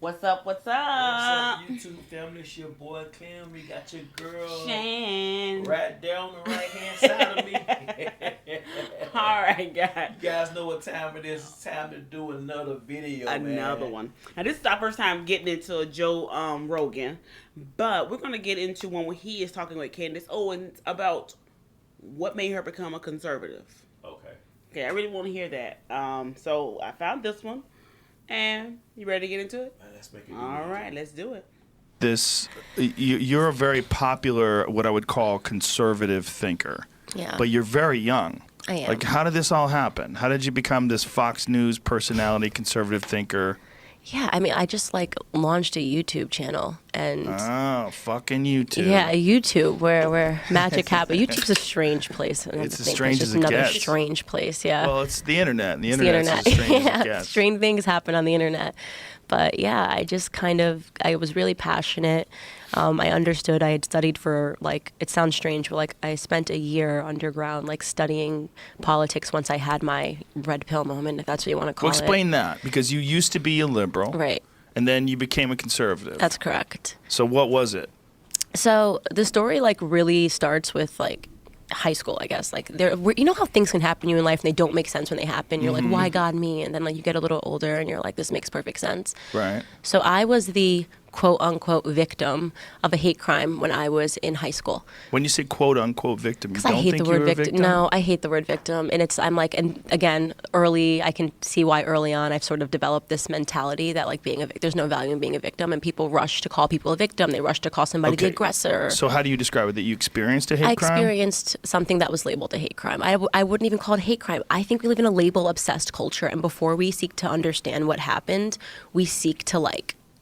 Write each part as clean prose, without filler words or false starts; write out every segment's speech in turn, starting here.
What's up? What's up? What's up, YouTube family? It's your boy Clem. We got your girl Shan. right there on the right hand side of me. All right, guys. You guys know what time it is. It's time to do another video. Another one. Now, this is our first time getting into Joe Rogan, but we're gonna get into one where he is talking with Candace Owens about what made her become a conservative. Okay, I really want to hear that. So I found this one. And you ready to get into it? Let's make it. All right, let's do it. You're a very popular, what I would call conservative thinker. Yeah. But you're very young. I am. Like, how did this all happen? How did you become this Fox News personality, conservative thinker? Yeah, I mean, I just launched a YouTube channel and fucking YouTube. Yeah, YouTube where magic happens. YouTube's a strange place. It's as strange as it another gets. Strange place, yeah. Well, it's the internet. And the It's internet's as strange as it yeah, gets. strange things happen on the internet. But yeah, I was really passionate. I understood. I had studied for it sounds strange, but I spent a year underground studying politics once I had my red pill moment, if that's what you want to call it. Well, explain that, because you used to be a liberal. Right. And then you became a conservative. That's correct. So what was it? So the story really starts with high school, I guess. You know how things can happen to you in life and they don't make sense when they happen. You're like, why God me? And then you get a little older and you're like, this makes perfect sense. Right. So I was the quote unquote victim of a hate crime when I was in high school. When you say quote unquote victim, you don't I hate think the word you're a victim? No, I hate the word victim. And and again, I can see why early on I've sort of developed this mentality that there's no value in being a victim, and people rush to call people a victim. They rush to call somebody the aggressor. So how do you describe it? That you experienced a hate crime? I experienced something that was labeled a hate crime. I wouldn't even call it hate crime. I think we live in a label-obsessed culture, and before we seek to understand what happened, we seek to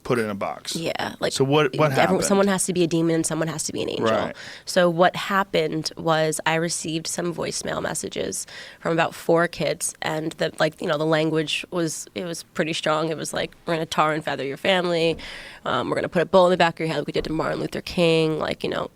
put it in a box. Yeah. So what happened? Someone has to be a demon and someone has to be an angel. Right. So what happened was I received some voicemail messages from about 4 kids, and the language was pretty strong. It was we're gonna tar and feather your family. We're gonna put a bullet in the back of your head like we did to Martin Luther King.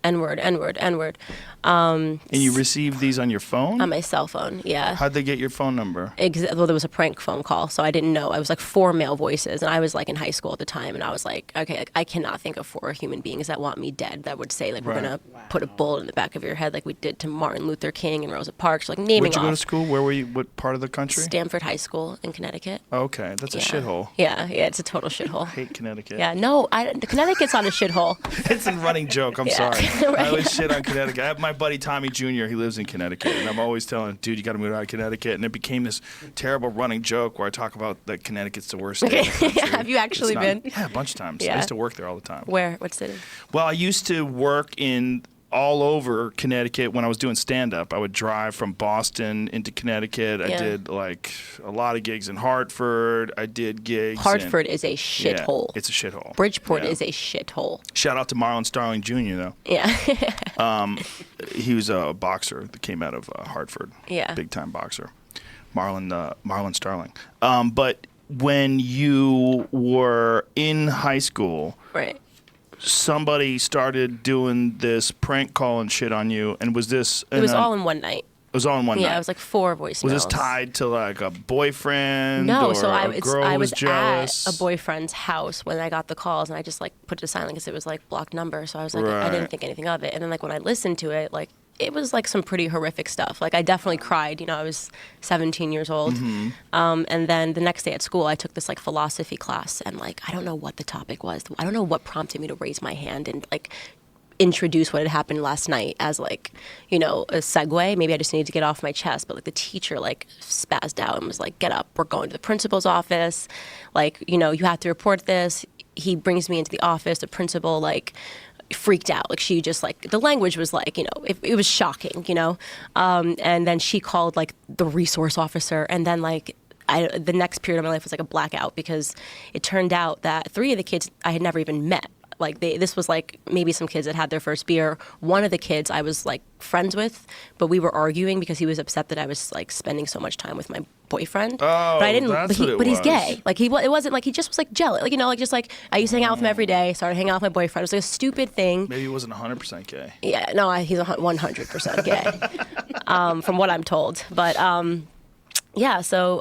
N-word, N-word, N-word. And you received these on your phone? On my cell phone, yeah. How'd they get your phone number? Well, there was a prank phone call, so I didn't know. I was 4 male voices, and I was in high school at the time, and I was like, okay, I cannot think of 4 human beings that want me dead that would say we're gonna put a bullet in the back of your head like we did to Martin Luther King and Rosa Parks, naming Where'd you off. go to school? Where were you? What part of the country? Stanford High School in Connecticut. Okay, that's a shithole. Yeah, it's a total shithole. I hate Connecticut. Yeah, no, Connecticut's not a shithole. It's a running joke. I'm sorry. Right. I always shit on Connecticut. I have my buddy Tommy Jr. He lives in Connecticut, and I'm always telling him, dude, you got to move out of Connecticut. And it became this terrible running joke where I talk about that Connecticut's the worst state in the country. Have you actually been? Yeah, a bunch of times. Yeah. I used to work there all the time. Where? What city? Well, I used to work in all over Connecticut when I was doing stand-up. I would drive from Boston into Connecticut. Yeah. I did a lot of gigs in Hartford. I did gigs. Hartford is a shithole. It's a shithole. Bridgeport is a shithole. Shout out to Marlon Starling Jr. though. Yeah. He was a boxer that came out of Hartford. Yeah. Big time boxer. Marlon Starling. But when you were in high school, right. Somebody started doing this prank call and shit on you, and was this? It was all in one night. It was all in one night. Yeah, it was 4 voicemails. Was this tied to a boyfriend? No, or so I was jealous? at a boyfriend's house when I got the calls, and I just put it to silent because it was blocked number. So I was I didn't think anything of it. And then when I listened to it, it was some pretty horrific stuff. I definitely cried. I was 17 years old. Mm-hmm. And then the next day at school, I took this philosophy class, and I don't know what the topic was. I don't know what prompted me to raise my hand and introduce what had happened last night as a segue. Maybe I just needed to get off my chest, but the teacher spazzed out and was get up, we're going to the principal's office, you have to report this. He brings me into the office. The principal freaked out. She just the language was it was shocking, and then she called the resource officer, and then the next period of my life was a blackout because it turned out that 3 of the kids I had never even met. This was maybe some kids that had their first beer. One of the kids I was friends with, but we were arguing because he was upset that I was spending so much time with my boyfriend. Oh, but I didn't. That's But he's gay. It wasn't he just was jealous. I used to hang out with him every day. Started hanging out with my boyfriend. It was a stupid thing. Maybe he wasn't 100% gay. Yeah, no, he's 100% gay, from what I'm told. But yeah, so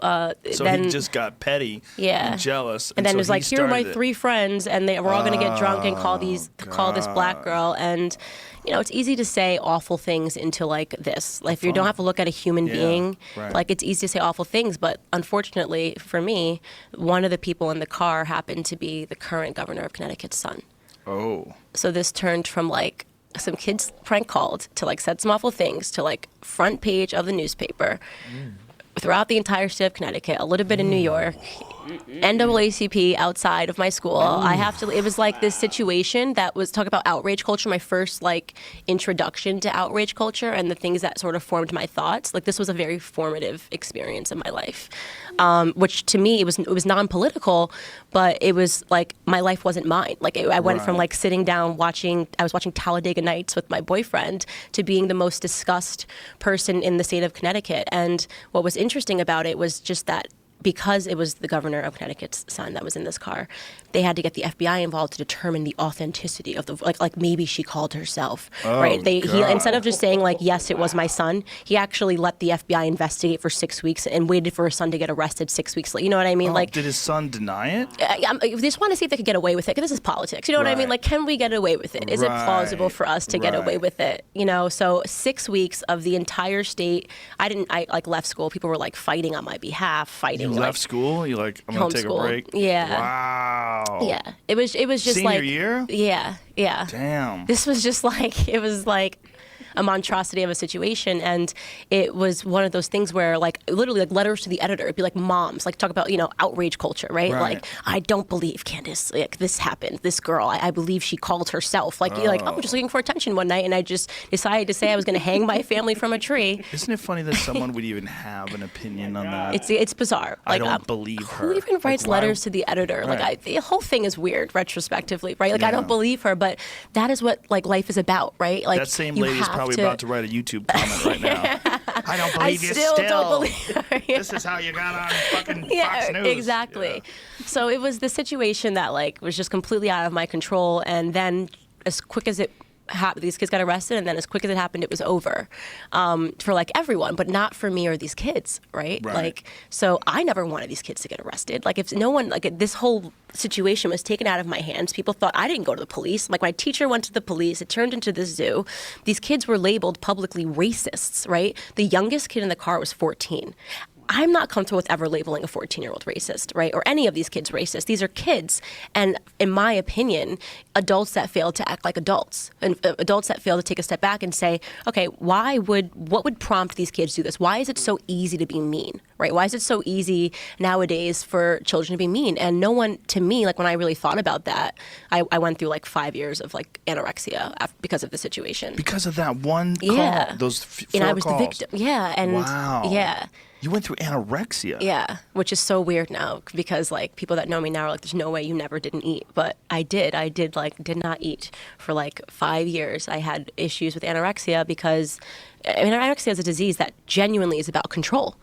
So then he just got petty yeah. and jealous. And then so it was like, here are my started it. 3 friends, and we're all going to get drunk and call this black girl. And, you know, it's easy to say awful things into like this. Like, if you don't have to look at a human being, right. like, it's easy to say awful things. But unfortunately for me, one of the people in the car happened to be the current governor of Connecticut's son. Oh. So this turned from like some kids prank called to like said some awful things to like front page of the newspaper. Throughout the entire state of Connecticut, a little bit in New York, NAACP outside of my school. It was like this situation that was, talk about outrage culture, my first like introduction to outrage culture and the things that sort of formed my thoughts. Like, this was a very formative experience in my life, which to me, it was non-political, but it was like, my life wasn't mine. Like, I went from like sitting down I was watching Talladega Nights with my boyfriend to being the most discussed person in the state of Connecticut. And what was interesting about it was just that because it was the governor of Connecticut's son that was in this car, they had to get the FBI involved to determine the authenticity of the, like maybe she called herself, right? He, instead of just saying like, yes, it was my son, he actually let the FBI investigate for 6 weeks and waited for his son to get arrested 6 weeks later. You know what I mean? Like, did his son deny it? They just want to see if they could get away with it, because this is politics. You know what I mean? Like, can we get away with it? Is it plausible for us to get away with it? You know, so 6 weeks of the entire state, I like left school. People were like fighting on my behalf, fighting. You left school? You like, I'm going to take a break? Yeah. Wow. Yeah. It was just Senior like. year? Yeah. Yeah. Damn. This was just like, it was like a monstrosity of a situation, and it was one of those things where like literally like letters to the editor, it'd be like moms like talk about, you know, outrage culture, right? Like, I don't believe Candace, like this happened, this girl, I believe she called herself, like you're like, oh, just looking for attention one night, and I just decided to say I was going to hang my family from a tree. Isn't it funny that someone would even have an opinion on that? It's bizarre. Like, I don't believe her. Who even writes letters to the editor? Like, the whole thing is weird retrospectively, right? Like, I don't believe her, but that is what like life is about, right? Like, that same lady is probably about to write a YouTube comment right now. I don't believe you still. Don't believe her. Yeah. This is how you got on fucking Fox News. Exactly. Yeah. So it was the situation that like was just completely out of my control, and then as quick as it these kids got arrested, and then as quick as it happened, it was over for like everyone, but not for me or these kids, right? Like, so I never wanted these kids to get arrested. Like, if no one, like, this whole situation was taken out of my hands. People thought I didn't go to the police. Like, my teacher went to the police. It turned into the zoo. These kids were labeled publicly racists, right? The youngest kid in the car was 14. I'm not comfortable with ever labeling a 14-year-old racist, right? Or any of these kids racist. These are kids. And in my opinion, adults that fail to act like adults, and adults that fail to take a step back and say, okay, what would prompt these kids to do this? Why is it so easy to be mean, right? Why is it so easy nowadays for children to be mean? And no one, to me, like when I really thought about that, I went through like 5 years of like anorexia because of the situation. Because of that one call, those 4 and I was calls. the victim. Yeah. And wow. Yeah. You went through anorexia. Yeah, which is so weird now, because like people that know me now are like, there's no way you never didn't eat. But I did did not eat for like 5 years. I had issues with anorexia because, I mean, anorexia is a disease that genuinely is about control.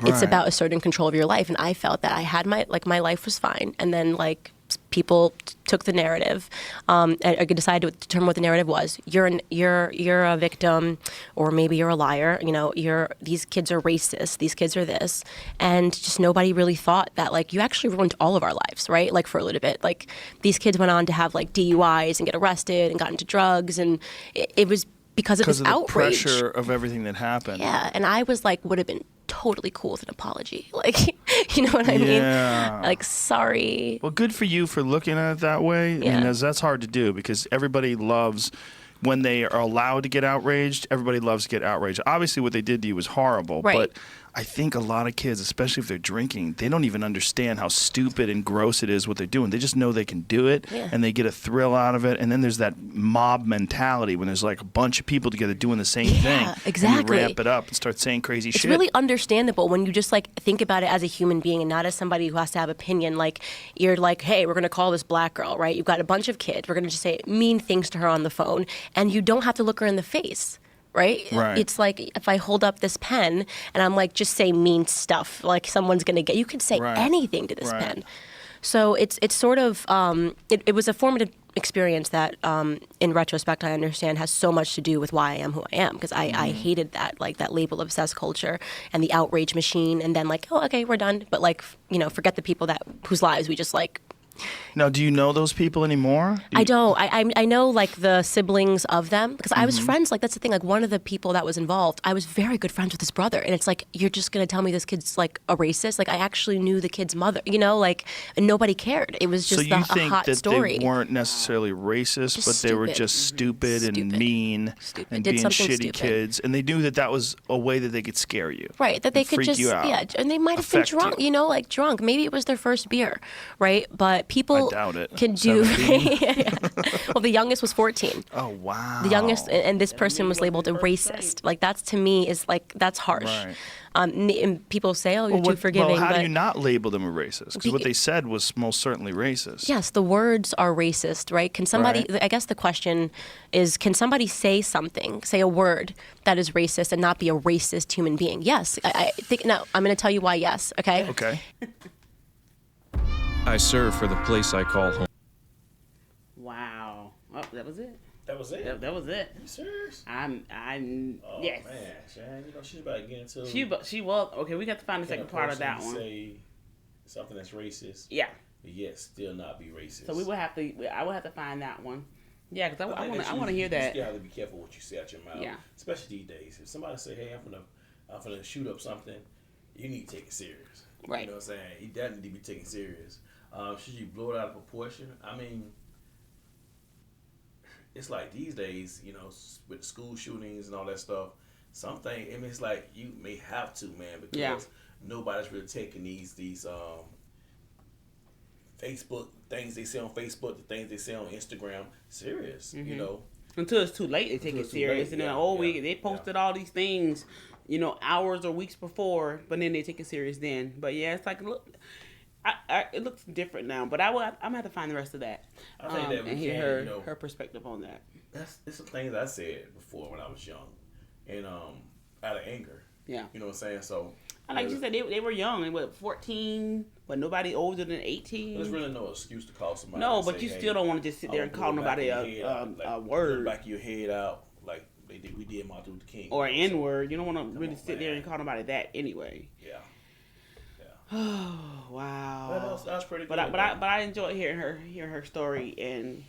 It's about asserting control of your life. And I felt that I had my life was fine. And then like people took the narrative. I decided to determine what the narrative was. You're a victim, or maybe you're a liar. You know, these kids are racist. These kids are this, and just nobody really thought that like you actually ruined all of our lives, right? Like for a little bit, like these kids went on to have like DUIs and get arrested and got into drugs, and it was because of this outrage. The pressure of everything that happened. Yeah, and I was like, would have been totally cool with an apology. Like, you know what I mean? Like, sorry. Well, good for you for looking at it that way. Yeah. And that's hard to do, because everybody loves, when they are allowed to get outraged, everybody loves to get outraged. Obviously, what they did to you was horrible, but I think a lot of kids, especially if they're drinking, they don't even understand how stupid and gross it is what they're doing. They just know they can do it, and they get a thrill out of it. And then there's that mob mentality when there's like a bunch of people together doing the same thing. Exactly. And you ramp it up and start saying crazy shit. It's really understandable when you just like think about it as a human being and not as somebody who has to have opinion. Like, you're like, hey, we're going to call this black girl, right? You've got a bunch of kids. We're going to just say mean things to her on the phone, and you don't have to look her in the face. Right? It's like if I hold up this pen and I'm like, just say mean stuff, like someone's going to get, you could say anything to this pen. So it's sort of, it was a formative experience that, in retrospect, I understand has so much to do with why I am who I am, because I hated that, like, that label obsessed culture and the outrage machine, and then like, oh, okay, we're done, but like, forget the people whose lives we just like. Now, do you know those people anymore? I don't. I know like the siblings of them because I was friends. Like that's the thing. Like one of the people that was involved, I was very good friends with his brother, and it's like you're just gonna tell me this kid's like a racist? Like I actually knew the kid's mother. Like and nobody cared. It was just so you a think hot that story. they weren't necessarily racist, Just but they were stupid. just stupid and mean and Did being something shitty stupid. kids, and they knew that was a way that they could scare you. Right, that they and could freak just, you out, and they might have been affect drunk, you. like drunk. Maybe it was their first beer, right? But people I doubt it. can do. Well, the youngest was 14. Oh wow. The youngest, and this person was labeled a racist. Like that's to me is like that's harsh. Right. And people say, "Oh, you're too forgiving." Well, how but do you not label them a racist? Because what they said was most certainly racist. yes, the words are racist, right? Can somebody? Right. I guess the question is, can somebody say a word that is racist and not be a racist human being? Yes, I think. No, I'm going to tell you why. Yes, okay. Okay. I serve for the place I call home. Wow. Oh, that was it. That was it. That was it. You serious? I'm. Oh Yes. man, Shan, she's about to get into. She was okay. We got to find the second part of that one. Say something that's racist. Yeah. But yet still not be racist. So we will have to. I will have to find that one. Yeah, because I think want. that I want to hear You that. still have to be careful what you say out your mouth. Yeah. Especially these days. If somebody say, "Hey, I'm gonna shoot up something," you need to take it serious. Right. You know what I'm saying? You definitely need to be taken serious. Should you blow it out of proportion? I mean, it's like these days, with school shootings and all that stuff. Something, it's like you may have to, man, because nobody's really taking these Facebook things they say on Facebook, the things they say on Instagram serious. Until it's too late, they take Until it it's too serious, late, and then yeah, they posted all these things, hours or weeks before, but then they take it serious then. But yeah, it's like look. It looks different now, but I'm gonna have to find the rest of that, I think that we and hear can, her perspective on that. It's some things I said before when I was young, and out of anger. Yeah, You know what I'm saying? So, like you said, they were young. They were 14, but nobody older than 18. there's really no excuse to call somebody. No, and but say, you hey, still don't want to just sit there and call nobody a word Back your head out like we did Martin Luther King. or an N word. You don't want to really sit there and call nobody that anyway. Yeah. Oh wow! That was pretty good. But I enjoyed hearing her story and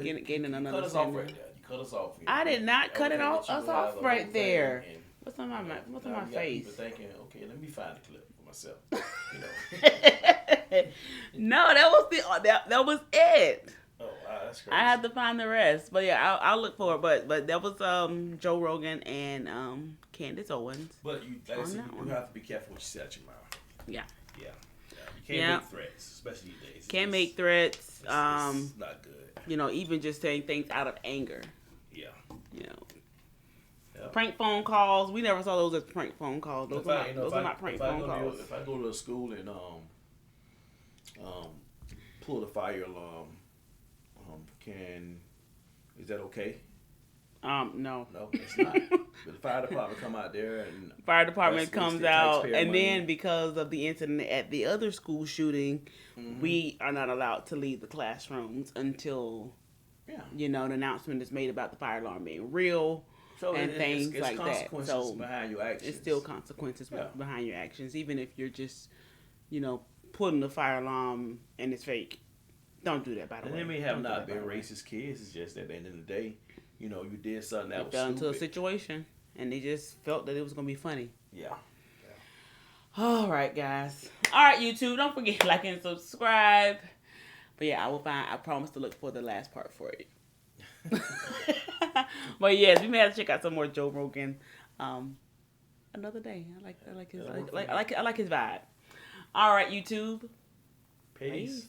getting another. Cut us off right there. You cut us off. I did not cut it off us off right there. And, What's on my got face? people thinking, okay, let me find the clip for myself. No, that was that was it. Oh, wow, that's crazy. I had to find the rest, but yeah, I'll look for it. But that was Joe Rogan and Candace Owens. But you have to be careful what you say out your mouth. Yeah. Yeah. You can't make threats, especially these days. Can't make threats. It's not good. Even just saying things out of anger. Yeah. Prank phone calls. We never saw those as prank phone calls. Those are not prank phone calls. If I go to a school and pull the fire alarm, is that okay? No. No, it's not. But the fire department come out there and Fire department comes out, and money. then because of the incident at the other school shooting, we are not allowed to leave the classrooms until the announcement is made about the fire alarm being real. So and things like that. So behind your actions. It's still consequences behind your actions, even if you're just, putting the fire alarm and it's fake. Don't do that, by the way. And they may have not been racist kids. It's just at the end of the day, you did something that was fell stupid. into a situation, and they just felt that it was gonna be funny. Yeah. All right, guys. All right, YouTube. Don't forget to like and subscribe. But yeah, I promise to look for the last part for you. But yes, we may have to check out some more Joe Rogan another day. I like his vibe. All right, YouTube. Peace.